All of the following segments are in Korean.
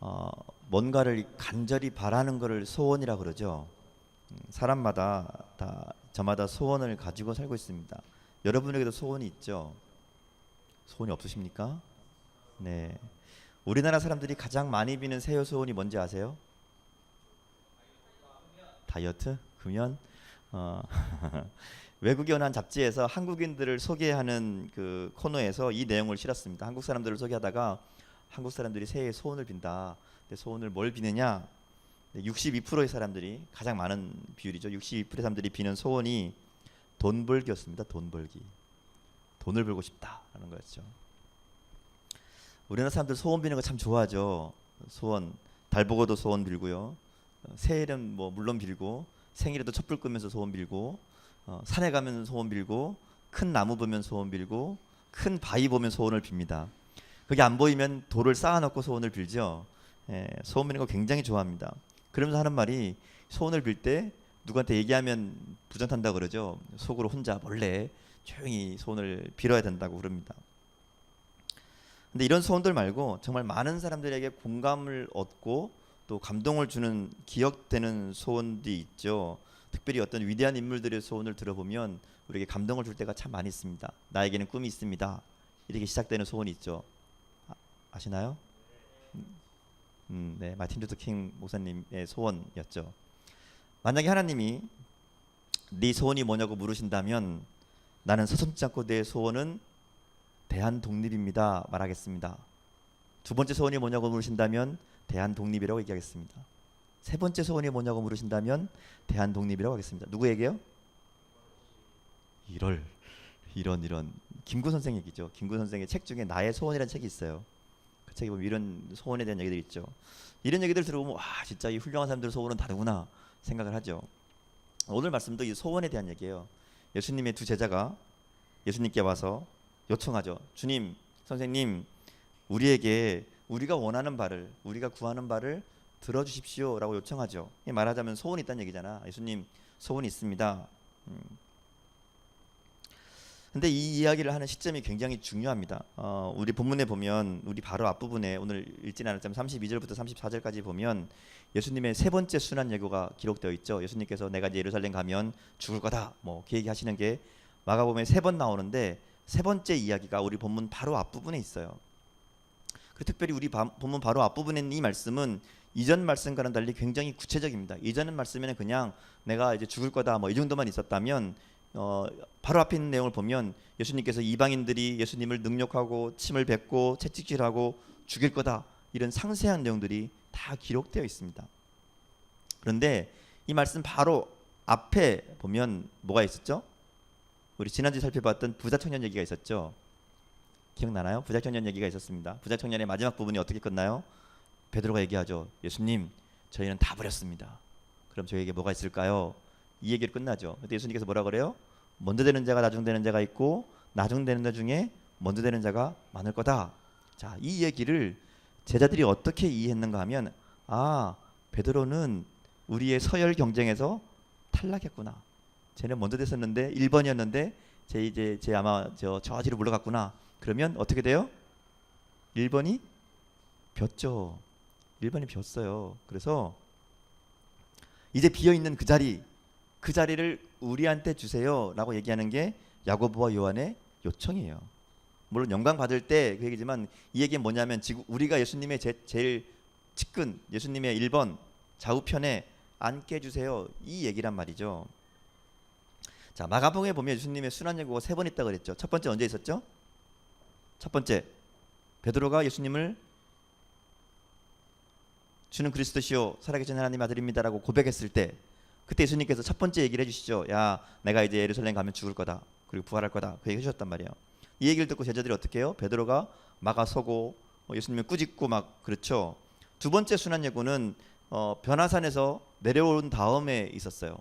어, 뭔가를 간절히 바라는 것을 소원이라 그러죠. 사람마다 다 저마다 소원을 가지고 살고 있습니다. 여러분에게도 소원이 있죠? 소원이 없으십니까? 네. 우리나라 사람들이 가장 많이 비는 새해 소원이 뭔지 아세요? 다이어트? 금연? 어, 외국에 한 잡지에서 한국인들을 소개하는 그 코너에서 이 내용을 실었습니다. 한국 사람들을 소개하다가 한국 사람들이 새해에 소원을 빈다. 근데 소원을 뭘 비느냐? 62%의 사람들이 가장 많은 비율이죠. 62%의 사람들이 비는 소원이 돈 벌기였습니다. 돈 벌기. 돈을 벌고 싶다라는 거였죠. 우리나라 사람들 소원 비는 거 참 좋아하죠. 소원 달 보고도 소원 빌고요. 새해는 뭐 물론 빌고 생일에도 촛불 끄면서 소원 빌고 산에 가면 소원 빌고 큰 나무 보면 소원 빌고 큰 바위 보면 소원을 빕니다. 그게 안 보이면 돌을 쌓아놓고 소원을 빌죠. 예, 소원 비는 거 굉장히 좋아합니다. 그러면서 하는 말이 소원을 빌 때 누구한테 얘기하면 부정탄다 그러죠. 속으로 혼자 몰래 조용히 소원을 빌어야 된다고 그럽니다. 근데 이런 소원들 말고 정말 많은 사람들에게 공감을 얻고 또 감동을 주는 기억되는 소원들이 있죠. 특별히 어떤 위대한 인물들의 소원을 들어보면 우리에게 감동을 줄 때가 참 많이 있습니다. 나에게는 꿈이 있습니다. 이렇게 시작되는 소원이 있죠. 아시나요? 네, 마틴 루터 킹 목사님의 소원이었죠. 만약에 하나님이 네 소원이 뭐냐고 물으신다면 나는 서슴지 않고 내 소원은 대한 독립입니다 말하겠습니다. 두 번째 소원이 뭐냐고 물으신다면 대한 독립이라고 얘기하겠습니다. 세 번째 소원이 뭐냐고 물으신다면 대한 독립이라고 하겠습니다. 누구에게요? 이런 김구 선생 얘기죠. 김구 선생의 책 중에 나의 소원이라는 책이 있어요. 그 책에 보면 이런 소원에 대한 얘기들이 있죠. 이런 얘기들 들어보면 와 진짜 이 훌륭한 사람들 소원은 다르구나 생각을 하죠. 오늘 말씀도 이 소원에 대한 얘기예요. 예수님의 두 제자가 예수님께 와서 요청하죠. 주님, 선생님, 우리에게 우리가 원하는 바를, 우리가 구하는 바를 들어주십시오라고 요청하죠. 말하자면 소원이 있다는 얘기잖아. 예수님, 소원이 있습니다. 근데 이 이야기를 하는 시점이 굉장히 중요합니다. 우리 본문에 보면 우리 바로 앞부분에 오늘 읽지 않았지만 32절부터 34절까지 보면 예수님의 세 번째 순환 예고가 기록되어 있죠. 예수님께서 내가 이제 예루살렘 가면 죽을 거다 뭐 그 얘기하시는 게 마가복음에 세 번 나오는데 세 번째 이야기가 우리 본문 바로 앞부분에 있어요. 그리고 특별히 우리 본문 바로 앞부분에 있는 이 말씀은 이전 말씀과는 달리 굉장히 구체적입니다. 이전 말씀에는 그냥 내가 이제 죽을 거다 뭐 이 정도만 있었다면 바로 앞에 있는 내용을 보면 예수님께서 이방인들이 예수님을 능욕하고 침을 뱉고 채찍질하고 죽일 거다 이런 상세한 내용들이 다 기록되어 있습니다. 그런데 이 말씀 바로 앞에 보면 뭐가 있었죠? 우리 지난주에 살펴봤던 부자 청년 얘기가 있었죠. 기억나나요? 부자 청년 얘기가 있었습니다. 부자 청년의 마지막 부분이 어떻게 끝나요? 베드로가 얘기하죠. 예수님, 저희는 다 버렸습니다. 그럼 저희에게 뭐가 있을까요? 이 얘기로 끝나죠. 근데 예수님께서 뭐라 그래요? 먼저 되는 자가 나중 되는 자가 있고 나중 되는 자 중에 먼저 되는 자가 많을 거다. 자, 이 얘기를 제자들이 어떻게 이해했는가 하면 베드로는 우리의 서열 경쟁에서 탈락했구나. 쟤는 먼저 됐었는데 1번이었는데 쟤 아마 저 뒤로 물러갔구나. 그러면 어떻게 돼요? 1번이 벼죠. 1번이 벼어요. 그래서 이제 비어 있는 그 자리를 우리한테 주세요라고 얘기하는 게 야고보와 요한의 요청이에요. 물론 영광 받을 때 그 얘기지만 이 얘기는 뭐냐면 지금 우리가 예수님의 제일 측근 예수님의 1번 좌우편에 앉게 해주세요. 이 얘기란 말이죠. 자, 마가복음에 보면 예수님의 순환 예고가 세 번 있다고 그랬죠. 첫 번째 언제 있었죠? 첫 번째 베드로가 예수님을 주는 그리스도시요 살아계신 하나님 아들입니다라고 고백했을 때 그때 예수님께서 첫 번째 얘기를 해주시죠. 야, 내가 이제 예루살렘 가면 죽을 거다. 그리고 부활할 거다. 그 얘기 해주셨단 말이에요. 이 얘기를 듣고 제자들이 어떻게 해요? 베드로가 막아서고 예수님을 꾸짖고 막 그렇죠. 두 번째 순환 예고는 변화산에서 내려온 다음에 있었어요.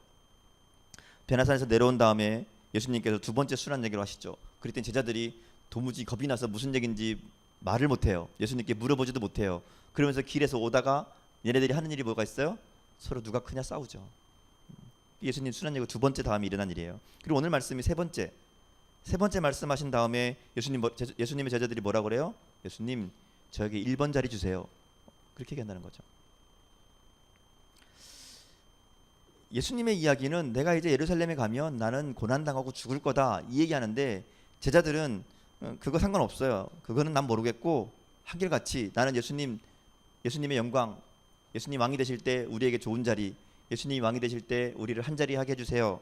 변화산에서 내려온 다음에 예수님께서 두 번째 순환 얘기를 하시죠. 그랬더니 제자들이 도무지 겁이 나서 무슨 얘기인지 말을 못해요. 예수님께 물어보지도 못해요. 그러면서 길에서 오다가 얘네들이 하는 일이 뭐가 있어요? 서로 누가 크냐 싸우죠. 예수님 순환 예고 두 번째 다음에 일어난 일이에요. 그리고 오늘 말씀이 세 번째 말씀하신 다음에 예수님의 제자들이 뭐라 그래요? 예수님 저에게 1번 자리 주세요. 그렇게 얘기한다는 거죠. 예수님의 이야기는 내가 이제 예루살렘에 가면 나는 고난당하고 죽을 거다 이 얘기하는데, 제자들은 그거 상관없어요. 그거는 난 모르겠고 한결같이 나는 예수님의 영광, 예수님 왕이 되실 때 우리에게 좋은 자리, 예수님 왕이 되실 때 우리를 한 자리 하게 해주세요.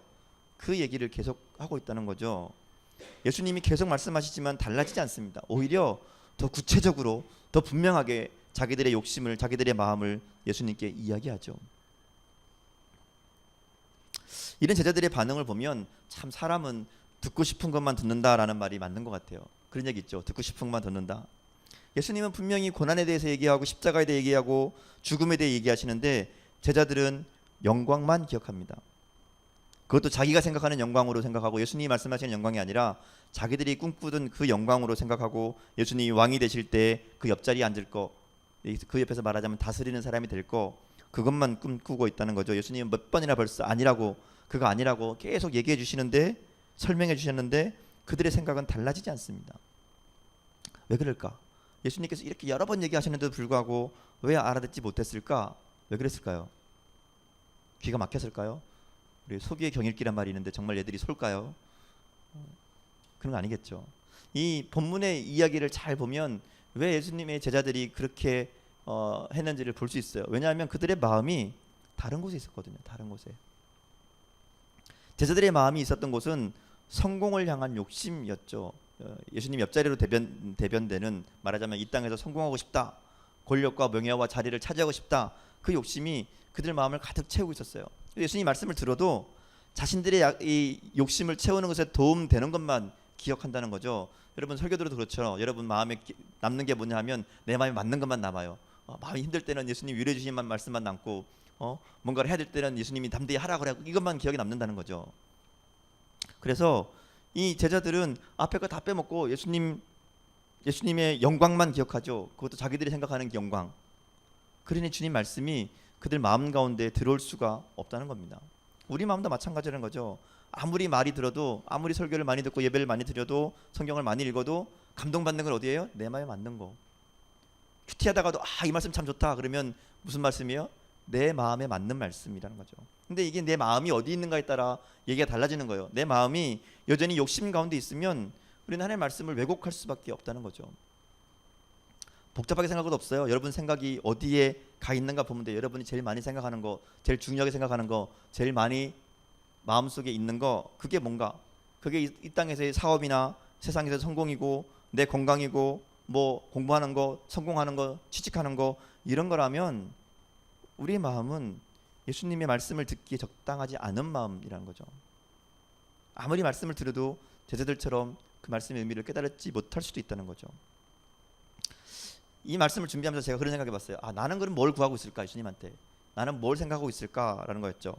그 얘기를 계속 하고 있다는 거죠. 예수님이 계속 말씀하시지만 달라지지 않습니다. 오히려 더 구체적으로, 더 분명하게 자기들의 욕심을, 자기들의 마음을 예수님께 이야기하죠. 이런 제자들의 반응을 보면 참 사람은 듣고 싶은 것만 듣는다라는 말이 맞는 것 같아요. 그런 얘기 있죠. 듣고 싶은 것만 듣는다. 예수님은 분명히 고난에 대해서 얘기하고 십자가에 대해 얘기하고 죽음에 대해 얘기하시는데, 제자들은 영광만 기억합니다. 그것도 자기가 생각하는 영광으로 생각하고, 예수님이 말씀하시는 영광이 아니라 자기들이 꿈꾸던 그 영광으로 생각하고, 예수님이 왕이 되실 때 그 옆자리에 앉을 거, 그 옆에서 말하자면 다스리는 사람이 될 거, 그것만 꿈꾸고 있다는 거죠. 예수님은 몇 번이나 벌써 아니라고, 그거 아니라고 계속 얘기해 주시는데, 설명해 주셨는데 그들의 생각은 달라지지 않습니다. 왜 그럴까? 예수님께서 이렇게 여러 번 얘기하시는데도 불구하고 왜 알아듣지 못했을까? 왜 그랬을까요? 귀가 막혔을까요? 우리 소귀의 경읽기란 말이 있는데 정말 얘들이 솔까요? 그런 거 아니겠죠. 이 본문의 이야기를 잘 보면 왜 예수님의 제자들이 그렇게 했는지를 볼 수 있어요. 왜냐하면 그들의 마음이 다른 곳에 있었거든요. 다른 곳에. 제자들의 마음이 있었던 곳은 성공을 향한 욕심이었죠. 예수님 옆자리로 대변되는, 말하자면 이 땅에서 성공하고 싶다, 권력과 명예와 자리를 차지하고 싶다, 그 욕심이 그들 마음을 가득 채우고 있었어요. 예수님 말씀을 들어도 자신들의 이 욕심을 채우는 것에 도움되는 것만 기억한다는 거죠. 여러분 설교 들어도 그렇죠. 여러분 마음에 남는 게 뭐냐 하면 내 마음에 맞는 것만 남아요. 마음이 힘들 때는 예수님 위로해 주신 말씀만 남고, 뭔가를 해야 될 때는 예수님이 담대히 하라 그래, 이것만 기억에 남는다는 거죠. 그래서 이 제자들은 앞에 거 다 빼먹고 예수님의 영광만 기억하죠. 그것도 자기들이 생각하는 영광. 그러니 주님 말씀이 그들 마음 가운데 들어올 수가 없다는 겁니다. 우리 마음도 마찬가지라는 거죠. 아무리 말이 들어도, 아무리 설교를 많이 듣고 예배를 많이 드려도, 성경을 많이 읽어도 감동받는 건 어디예요? 내 마음에 맞는 거. 큐티하다가도 이 말씀 참 좋다 그러면 무슨 말씀이에요? 내 마음에 맞는 말씀이라는 거죠. 근데 이게 내 마음이 어디 있는가에 따라 얘기가 달라지는 거예요. 내 마음이 여전히 욕심 가운데 있으면 우리는 하나님의 말씀을 왜곡할 수밖에 없다는 거죠. 복잡하게 생각할 것 없어요. 여러분 생각이 어디에 가 있는가 보면 돼요. 여러분이 제일 많이 생각하는 거, 제일 중요하게 생각하는 거, 제일 많이 마음속에 있는 거, 그게 뭔가? 그게 이 땅에서의 사업이나 세상에서 성공이고, 내 건강이고, 뭐 공부하는 거, 성공하는 거, 취직하는 거, 이런 거라면 우리의 마음은 예수님의 말씀을 듣기에 적당하지 않은 마음이라는 거죠. 아무리 말씀을 들어도 제자들처럼 그 말씀의 의미를 깨달지 못할 수도 있다는 거죠. 이 말씀을 준비하면서 제가 그런 생각해 봤어요. 나는 그럼 뭘 구하고 있을까? 예수님한테 나는 뭘 생각하고 있을까라는 거였죠.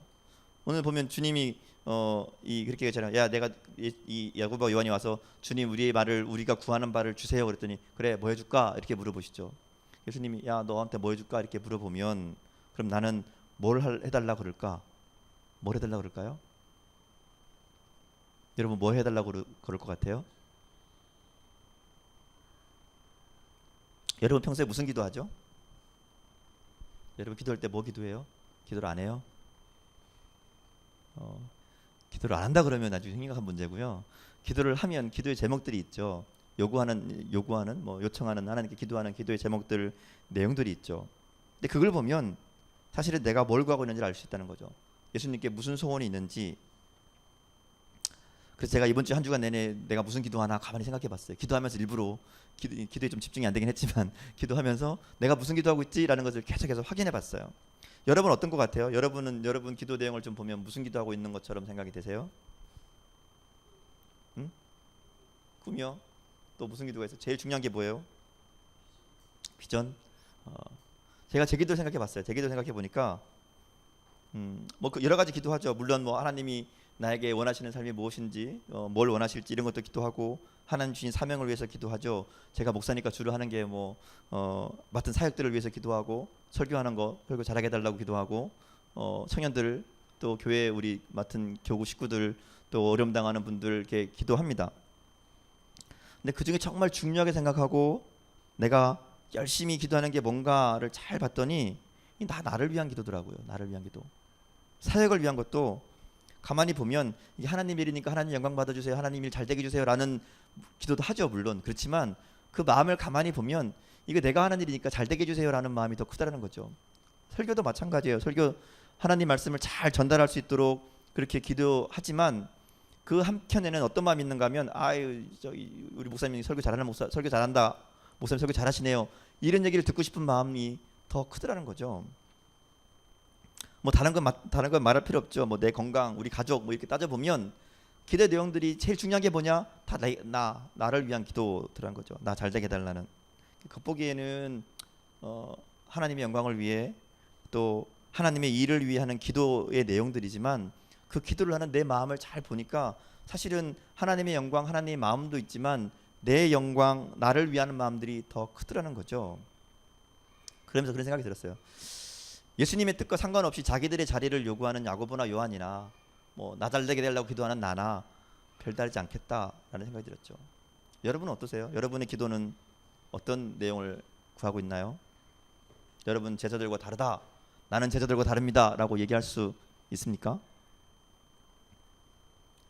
오늘 보면 주님이 그렇게 얘기하잖아요. 야, 내가 이 야고보와 요한이 와서 주님 우리의 말을, 우리가 구하는 바를 주세요 그랬더니, 그래 뭐 해줄까? 이렇게 물어보시죠. 예수님이 야, 너한테 뭐 해줄까? 이렇게 물어보면, 그럼 나는 뭘 해달라 그럴까? 뭘 해달라 그럴까요? 여러분 뭐 해달라고 그럴 것 같아요? 여러분 평소에 무슨 기도하죠? 여러분 기도할 때 뭐 기도해요? 기도를 안 해요? 기도를 안 한다 그러면 아주 심각한 문제고요. 기도를 하면 기도의 제목들이 있죠. 요구하는 뭐 요청하는, 하나님께 기도하는 기도의 제목들, 내용들이 있죠. 근데 그걸 보면 사실은 내가 뭘 구하고 있는지를 알 수 있다는 거죠. 예수님께 무슨 소원이 있는지. 그래서 제가 이번 주 한 주간 내내 내가 무슨 기도하나 가만히 생각해 봤어요. 기도하면서 일부러 기도에 좀 집중이 안 되긴 했지만 기도하면서 내가 무슨 기도하고 있지라는 것을 계속해서 확인해 봤어요. 여러분 어떤 것 같아요? 여러분 기도 내용을 좀 보면 무슨 기도하고 있는 것처럼 생각이 되세요? 응? 꿈이요? 또 무슨 기도가 있어요? 제일 중요한 게 뭐예요? 비전? 제가 제 기도를 생각해 봤어요. 제 기도 생각해 보니까 뭐 여러 가지 기도하죠. 물론 뭐 하나님이 나에게 원하시는 삶이 무엇인지, 뭘 원하실지 이런 것도 기도하고, 하나님 주신 사명을 위해서 기도하죠. 제가 목사니까 주로 하는 게 맡은 사역들을 위해서 기도하고, 설교하는 거 설교 잘하게 해달라고 기도하고, 청년들, 또 교회 우리 맡은 교구 식구들, 또 어려움 당하는 분들 이렇게 기도합니다. 근데 그 중에 정말 중요하게 생각하고 내가 열심히 기도하는 게 뭔가를 잘 봤더니 나를 위한 기도더라고요. 나를 위한 기도. 사역을 위한 것도 가만히 보면 이게 하나님 일이니까 하나님 영광 받아주세요, 하나님 일 잘 되게 해주세요라는 기도도 하죠. 물론 그렇지만 그 마음을 가만히 보면 이거 내가 하는 일이니까 잘 되게 해주세요라는 마음이 더 크다는 거죠. 설교도 마찬가지예요. 설교 하나님 말씀을 잘 전달할 수 있도록 그렇게 기도하지만 그 한켠에는 어떤 마음이 있는가 하면 아유 우리 목사님이 설교 잘하는 설교 잘한다, 목사님 설교 잘하시네요, 이런 얘기를 듣고 싶은 마음이 더 크더라는 거죠. 뭐 다른 건 말할 필요 없죠. 뭐 내 건강, 우리 가족 뭐 이렇게 따져 보면 기도 내용들이 제일 중요한 게 뭐냐? 다 나를 위한 기도들한 거죠. 나 잘 되게 해달라는. 겉보기에는 하나님의 영광을 위해 또 하나님의 일을 위해 하는 기도의 내용들이지만 그 기도를 하는 내 마음을 잘 보니까 사실은 하나님의 영광, 하나님의 마음도 있지만 내 영광, 나를 위하는 마음들이 더 크더라는 거죠. 그러면서 그런 생각이 들었어요. 예수님의 뜻과 상관없이 자기들의 자리를 요구하는 야고보나 요한이나 뭐 나 잘 되게 되려고 기도하는 나나 별다르지 않겠다라는 생각이 들었죠. 여러분은 어떠세요? 여러분의 기도는 어떤 내용을 구하고 있나요? 여러분 제자들과 다르다, 나는 제자들과 다릅니다 라고 얘기할 수 있습니까?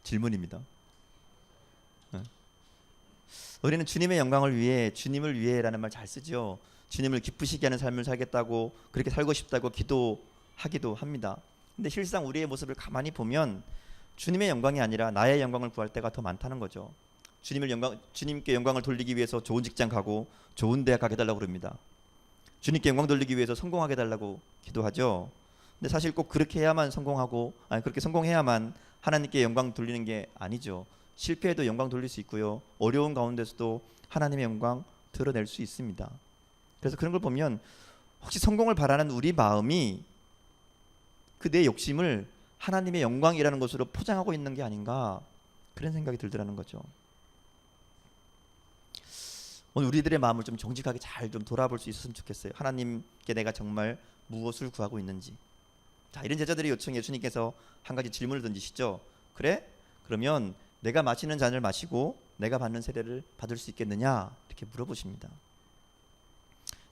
질문입니다. 우리는 주님의 영광을 위해, 주님을 위해라는 말 잘 쓰죠. 주님을 기쁘시게 하는 삶을 살겠다고, 그렇게 살고 싶다고 기도하기도 합니다. 근데 실상 우리의 모습을 가만히 보면 주님의 영광이 아니라 나의 영광을 구할 때가 더 많다는 거죠. 주님께 영광을 돌리기 위해서 좋은 직장 가고 좋은 대학 가게 해달라고 그럽니다. 주님께 영광 돌리기 위해서 성공하게 해달라고 기도하죠. 근데 사실 꼭 그렇게 해야만 그렇게 성공해야만 하나님께 영광 돌리는 게 아니죠. 실패해도 영광 돌릴 수 있고요. 어려운 가운데서도 하나님의 영광 드러낼 수 있습니다. 그래서 그런 걸 보면 혹시 성공을 바라는 우리 마음이 그 내 욕심을 하나님의 영광이라는 것으로 포장하고 있는 게 아닌가, 그런 생각이 들더라는 거죠. 오늘 우리들의 마음을 좀 정직하게 잘 좀 돌아볼 수 있었으면 좋겠어요. 하나님께 내가 정말 무엇을 구하고 있는지. 자, 이런 제자들의 요청에 예수님께서 한 가지 질문을 던지시죠. 그래? 그러면 내가 마시는 잔을 마시고 내가 받는 세례를 받을 수 있겠느냐? 이렇게 물어보십니다.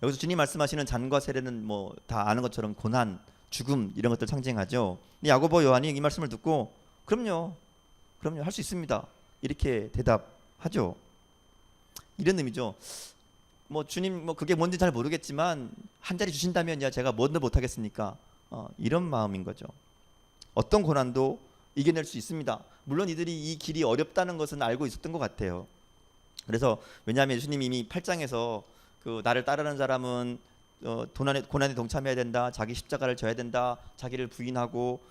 여기서 주님 말씀하시는 잔과 세례는 뭐 다 아는 것처럼 고난, 죽음 이런 것들 상징하죠. 근데 야고보 요한이 이 말씀을 듣고 그럼요 할 수 있습니다 이렇게 대답하죠. 이런 의미죠. 뭐 주님 뭐 그게 뭔지 잘 모르겠지만 한 자리 주신다면야 제가 뭔도 못하겠습니까? 이런 마음인 거죠. 어떤 고난도 이겨낼 수 있습니다. 물론 이들이 이 길이 어렵다는 것은 알고 있었던 것 같아요. 그래서 왜냐하면 예수님이 이미 8장에서 그 나를 따르는 사람은 고난에 동참해야 된다, 자기 십자가를 져야 된다, 자기를 부인하고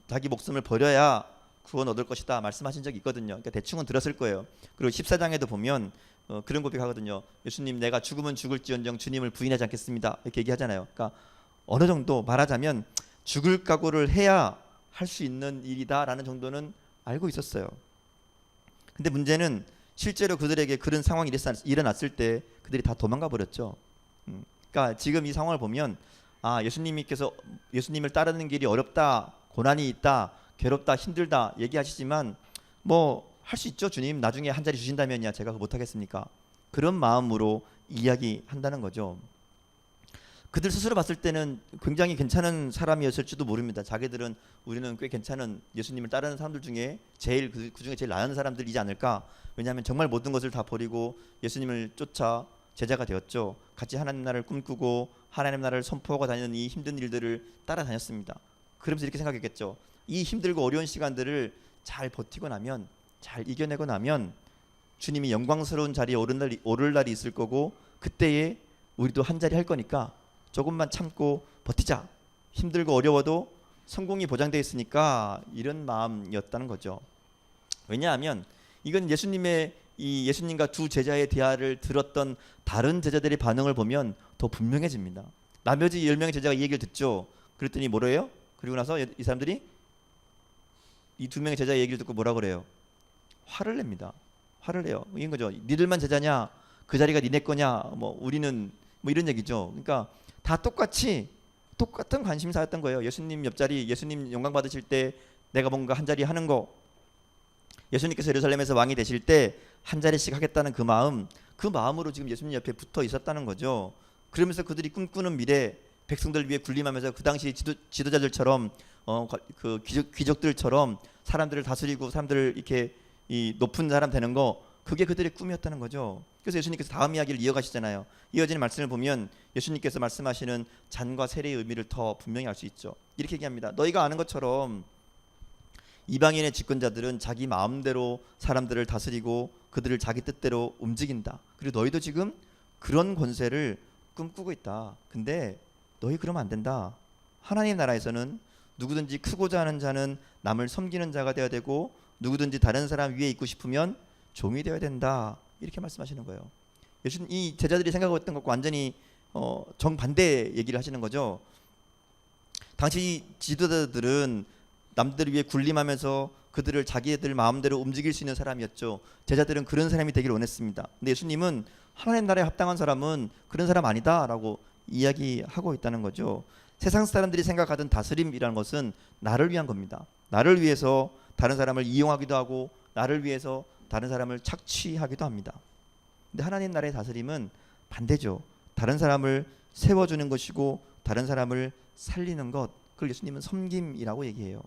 자기 목숨을 버려야 구원 얻을 것이다 말씀하신 적이 있거든요. 그러니까 대충은 들었을 거예요. 그리고 14장에도 보면 그런 고백하거든요. 예수님 내가 죽으면 죽을지언정 주님을 부인하지 않겠습니다 이렇게 얘기하잖아요. 그러니까 어느 정도 말하자면 죽을 각오를 해야 할 수 있는 일이다라는 정도는 알고 있었어요. 근데 문제는 실제로 그들에게 그런 상황이 일어났을 때 그들이 다 도망가 버렸죠. 그러니까 지금 이 상황을 보면 예수님을 따르는 길이 어렵다, 고난이 있다, 괴롭다, 힘들다 얘기하시지만 뭐 할 수 있죠. 주님 나중에 한 자리 주신다면야 제가 그거 못하겠습니까? 그런 마음으로 이야기한다는 거죠. 그들 스스로 봤을 때는 굉장히 괜찮은 사람이었을지도 모릅니다. 자기들은 우리는 꽤 괜찮은 예수님을 따르는 사람들 중에 제일 그 중에 제일 나은 사람들이지 않을까. 왜냐하면 정말 모든 것을 다 버리고 예수님을 쫓아 제자가 되었죠. 같이 하나님 나라를 꿈꾸고 하나님 나라를 선포하고 다니는 이 힘든 일들을 따라다녔습니다. 그러면서 이렇게 생각했겠죠. 이 힘들고 어려운 시간들을 잘 버티고 나면, 잘 이겨내고 나면 주님이 영광스러운 자리에 오를 날이 있을 거고 그때에 우리도 한 자리 할 거니까 조금만 참고 버티자. 힘들고 어려워도 성공이 보장되어 있으니까, 이런 마음이었다는 거죠. 왜냐하면 이건 예수님과 두 제자의 대화를 들었던 다른 제자들의 반응을 보면 더 분명해집니다. 나머지 10명의 제자가 이 얘기를 듣죠. 그랬더니 뭐래요? 그리고 나서 이 사람들이 이 2명의 제자의 얘기를 듣고 뭐라 그래요? 화를 냅니다. 화를 내요. 이런 거죠. 니들만 제자냐? 그 자리가 니네 거냐? 뭐 우리는 뭐 이런 얘기죠. 그러니까 다 똑같은 관심사였던 거예요. 예수님 옆자리, 예수님 영광 받으실 때 내가 뭔가 한 자리 하는 거, 예수님께서 예루살렘에서 왕이 되실 때 한 자리씩 하겠다는 그 마음, 그 마음으로 지금 예수님 옆에 붙어 있었다는 거죠. 그러면서 그들이 꿈꾸는 미래, 백성들 위해 군림하면서 그 당시 지도자들처럼 그 귀족들처럼 사람들을 다스리고 사람들을 이렇게 이 높은 사람 되는 거, 그게 그들의 꿈이었다는 거죠. 그래서 예수님께서 다음 이야기를 이어가시잖아요. 이어지는 말씀을 보면 예수님께서 말씀하시는 잔과 세례의 의미를 더 분명히 알 수 있죠. 이렇게 얘기합니다. 너희가 아는 것처럼 이방인의 집권자들은 자기 마음대로 사람들을 다스리고 그들을 자기 뜻대로 움직인다. 그리고 너희도 지금 그런 권세를 꿈꾸고 있다. 근데 너희 그러면 안 된다. 하나님 나라에서는 누구든지 크고자 하는 자는 남을 섬기는 자가 되어야 되고, 누구든지 다른 사람 위에 있고 싶으면 종이 되어야 된다. 이렇게 말씀하시는 거예요. 예수님, 이 제자들이 생각하고 있던 것과 완전히 정반대 얘기를 하시는 거죠. 당시 지도자들은 남들 위해 군림하면서 그들을 자기들 마음대로 움직일 수 있는 사람이었죠. 제자들은 그런 사람이 되기를 원했습니다. 근데 예수님은 하나님 나라에 합당한 사람은 그런 사람 아니다라고 이야기하고 있다는 거죠. 세상 사람들이 생각하던 다스림이라는 것은 나를 위한 겁니다. 나를 위해서 다른 사람을 이용하기도 하고, 나를 위해서 다른 사람을 착취하기도 합니다. 근데 하나님 나라의 다스림은 반대죠. 다른 사람을 세워주는 것이고 다른 사람을 살리는 것, 그걸 예수님은 섬김이라고 얘기해요.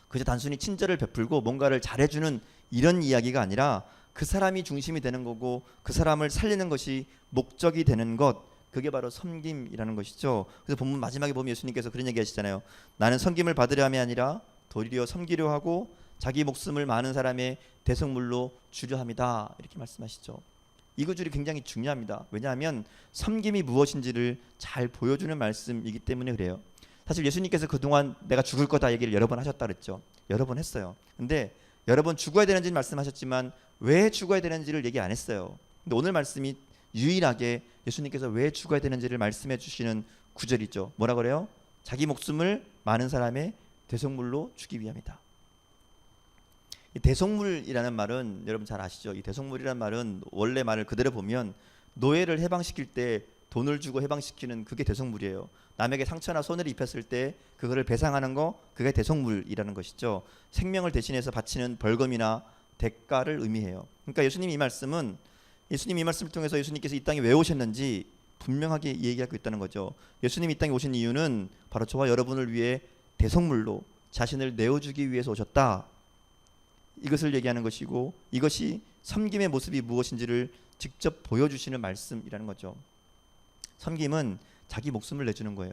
그저 단순히 친절을 베풀고 뭔가를 잘해주는 이런 이야기가 아니라 그 사람이 중심이 되는 거고 그 사람을 살리는 것이 목적이 되는 것, 그게 바로 섬김이라는 것이죠. 그래서 본문 마지막에 보면 예수님께서 그런 얘기 하시잖아요. 나는 섬김을 받으려 함이 아니라 도리어 섬기려 하고 자기 목숨을 많은 사람의 대속물로 주려 함이다. 이렇게 말씀하시죠. 이 구절이 굉장히 중요합니다. 왜냐하면 섬김이 무엇인지를 잘 보여주는 말씀이기 때문에 그래요. 사실 예수님께서 그동안 내가 죽을 거다 얘기를 여러 번 하셨다 그랬죠. 여러 번 했어요. 근데 여러 번 죽어야 되는지 말씀하셨지만 왜 죽어야 되는지를 얘기 안 했어요. 근데 오늘 말씀이 유일하게 예수님께서 왜 죽어야 되는지를 말씀해 주시는 구절이죠. 뭐라 그래요? 자기 목숨을 많은 사람의 대속물로 주기 위함이다. 이 대속물이라는 말은 여러분 잘 아시죠? 이 대속물이라는 말은 원래 말을 그대로 보면 노예를 해방시킬 때 돈을 주고 해방시키는 그게 대속물이에요. 남에게 상처나 손해를 입혔을 때 그거를 배상하는 거, 그게 대속물이라는 것이죠. 생명을 대신해서 바치는 벌금이나 대가를 의미해요. 그러니까 예수님 이 말씀을 통해서 예수님께서 이 땅에 왜 오셨는지 분명하게 얘기하고 있다는 거죠. 예수님이 이 땅에 오신 이유는 바로 저와 여러분을 위해 대속물로 자신을 내어주기 위해서 오셨다. 이것을 얘기하는 것이고, 이것이 섬김의 모습이 무엇인지를 직접 보여주시는 말씀이라는 거죠. 섬김은 자기 목숨을 내주는 거예요.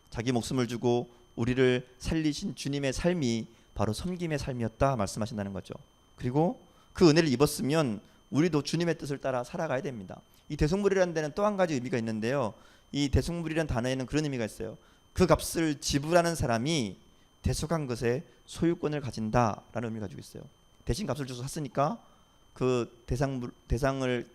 자기 목숨을 주고 우리를 살리신 주님의 삶이 바로 섬김의 삶이었다 말씀하신다는 거죠. 그리고 그 은혜를 입었으면 우리도 주님의 뜻을 따라 살아가야 됩니다. 이 대속물이라는 데는 또 한 가지 의미가 있는데요. 이 대속물이라는 단어에는 그런 의미가 있어요. 그 값을 지불하는 사람이 대속한 것에 소유권을 가진다라는 의미를 가지고 있어요. 대신 값을 줘서 샀으니까 그 대속물을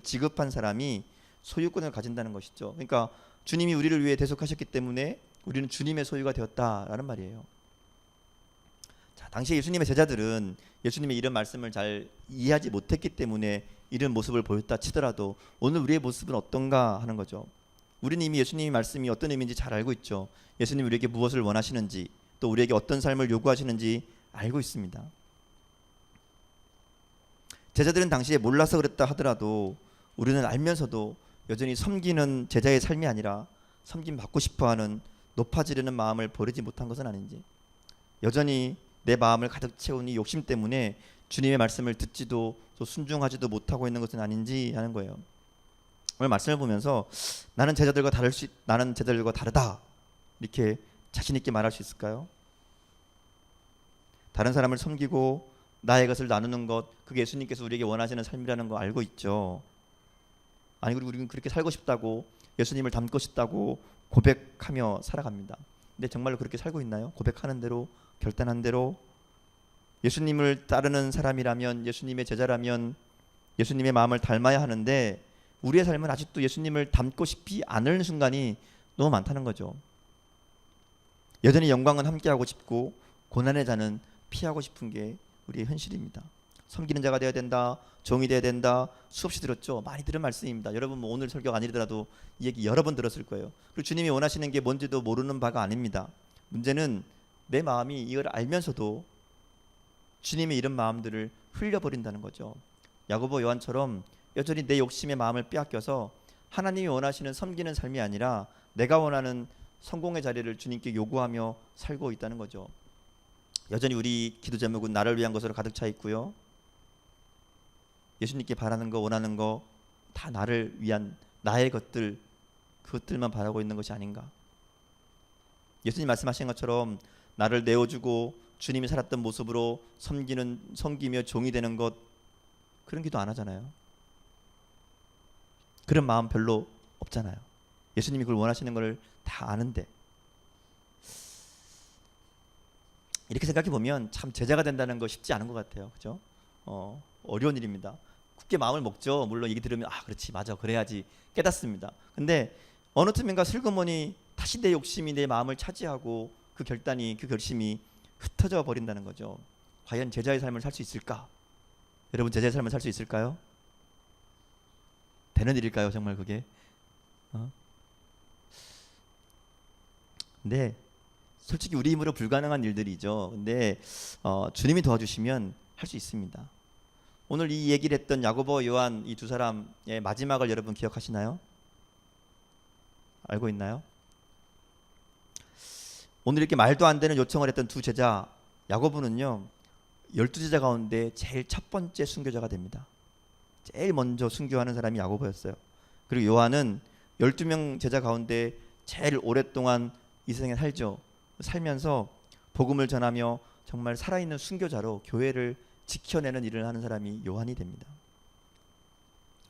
지급한 사람이 소유권을 가진다는 것이죠. 그러니까 주님이 우리를 위해 대속하셨기 때문에 우리는 주님의 소유가 되었다라는 말이에요. 자, 당시 예수님의 제자들은 예수님의 이런 말씀을 잘 이해하지 못했기 때문에 이런 모습을 보였다 치더라도 오늘 우리의 모습은 어떤가 하는 거죠. 우리는 이미 예수님의 말씀이 어떤 의미인지 잘 알고 있죠. 예수님이 우리에게 무엇을 원하시는지, 또 우리에게 어떤 삶을 요구하시는지 알고 있습니다. 제자들은 당시에 몰라서 그랬다 하더라도 우리는 알면서도 여전히 섬기는 제자의 삶이 아니라 섬김 받고 싶어하는 높아지려는 마음을 버리지 못한 것은 아닌지, 여전히 내 마음을 가득 채운 이 욕심 때문에 주님의 말씀을 듣지도 또 순종하지도 못하고 있는 것은 아닌지 하는 거예요. 오늘 말씀을 보면서 나는 제자들과 다르다 이렇게 자신 있게 말할 수 있을까요? 다른 사람을 섬기고 나의 것을 나누는 것, 그게 예수님께서 우리에게 원하시는 삶이라는 거 알고 있죠. 아니, 그리고 우리는 그렇게 살고 싶다고, 예수님을 닮고 싶다고 고백하며 살아갑니다. 근데 정말로 그렇게 살고 있나요? 고백하는 대로, 결단한 대로 예수님을 따르는 사람이라면, 예수님의 제자라면 예수님의 마음을 닮아야 하는데 우리의 삶은 아직도 예수님을 닮고 싶지 않은 순간이 너무 많다는 거죠. 여전히 영광은 함께하고 싶고 고난의 자는 피하고 싶은 게 우리의 현실입니다. 섬기는 자가 되어야 된다, 종이 되어야 된다, 수없이 들었죠. 많이 들은 말씀입니다. 여러분 뭐 오늘 설교가 아니더라도 이 얘기 여러 번 들었을 거예요. 그리고 주님이 원하시는 게 뭔지도 모르는 바가 아닙니다. 문제는 내 마음이 이걸 알면서도 주님의 이런 마음들을 흘려버린다는 거죠. 야고보 요한처럼 여전히 내 욕심의 마음을 빼앗겨서 하나님이 원하시는 섬기는 삶이 아니라 내가 원하는 성공의 자리를 주님께 요구하며 살고 있다는 거죠. 여전히 우리 기도 제목은 나를 위한 것으로 가득 차 있고요. 예수님께 바라는 거, 원하는 거 다 나를 위한 나의 것들, 그것들만 바라고 있는 것이 아닌가. 예수님 말씀하신 것처럼 나를 내어주고 주님이 살았던 모습으로 섬기며 종이 되는 것, 그런 기도 안 하잖아요. 그런 마음 별로 없잖아요. 예수님이 그걸 원하시는 걸 다 아는데. 이렇게 생각해 보면 참 제자가 된다는 거 쉽지 않은 것 같아요. 그죠? 어려운 일입니다. 굳게 마음을 먹죠. 물론 얘기 들으면 그렇지, 맞아, 그래야지 깨닫습니다. 근데 어느 틈인가 슬그머니 다시 내 욕심이 내 마음을 차지하고 그 결단이, 그 결심이 흩어져 버린다는 거죠. 과연 제자의 삶을 살 수 있을까? 여러분, 제자의 삶을 살 수 있을까요? 되는 일일까요, 정말 그게? 근데 솔직히 우리 힘으로 불가능한 일들이죠. 근데 주님이 도와주시면 할 수 있습니다. 오늘 이 얘기를 했던 야고보, 요한, 이 두 사람의 마지막을 여러분 기억하시나요? 알고 있나요? 오늘 이렇게 말도 안 되는 요청을 했던 두 제자, 야고보는요 12제자 가운데 제일 첫 번째 순교자가 됩니다. 제일 먼저 순교하는 사람이 야고보였어요. 그리고 요한은 12명 제자 가운데 제일 오랫동안 이 세상에 살면서 복음을 전하며 정말 살아있는 순교자로 교회를 지켜내는 일을 하는 사람이 요한이 됩니다.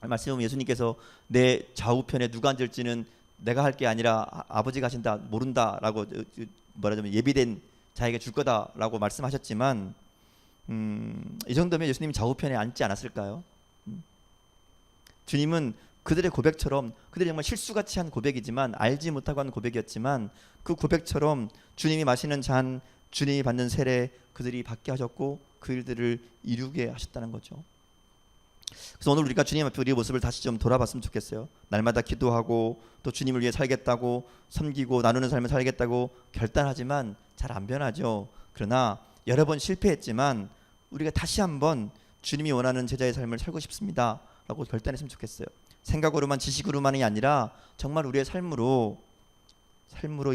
말씀에 보면 예수님께서 내 좌우편에 누가 앉을지는 내가 할 게 아니라 아버지가 하신다, 모른다라고 말하자면 예비된 자에게 줄 거다라고 말씀하셨지만 이 정도면 예수님이 좌우편에 앉지 않았을까요? 주님은 그들의 고백처럼, 그들이 정말 실수같이 한 고백이지만, 알지 못하고 한 고백이었지만, 그 고백처럼 주님이 마시는 잔, 주님이 받는 세례, 그들이 받게 하셨고 그 일들을 이루게 하셨다는 거죠. 그래서 오늘 우리가 주님 앞에 우리의 모습을 다시 좀 돌아봤으면 좋겠어요. 날마다 기도하고 또 주님을 위해 살겠다고, 섬기고 나누는 삶을 살겠다고 결단하지만 잘 안 변하죠. 그러나 여러 번 실패했지만 우리가 다시 한번 주님이 원하는 제자의 삶을 살고 싶습니다 라고 결단했으면 좋겠어요. 생각으로만, 지식으로만이 아니라 정말 우리의 삶으로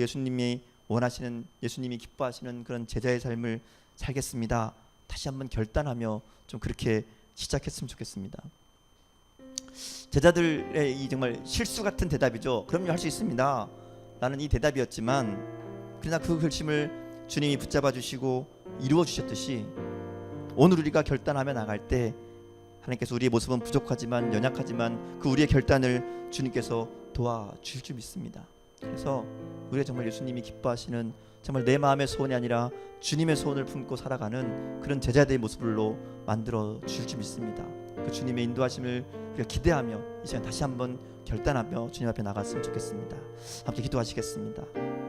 예수님이 원하시는, 예수님이 기뻐하시는 그런 제자의 삶을 살겠습니다. 다시 한번 결단하며 좀 그렇게 시작했으면 좋겠습니다. 제자들의 이 정말 실수 같은 대답이죠. 그럼요, 할 수 있습니다 라는 이 대답이었지만, 그러나 그 결심을 주님이 붙잡아 주시고 이루어 주셨듯이 오늘 우리가 결단하며 나갈 때 하나님께서 우리의 모습은 부족하지만, 연약하지만 그 우리의 결단을 주님께서 도와주실 줄 믿습니다. 그래서 우리가 정말 예수님이 기뻐하시는, 정말 내 마음의 소원이 아니라 주님의 소원을 품고 살아가는 그런 제자들의 모습으로 만들어 주실 줄 믿습니다. 그 주님의 인도하심을 우리가 기대하며 이 시간 다시 한번 결단하며 주님 앞에 나갔으면 좋겠습니다. 함께 기도하시겠습니다.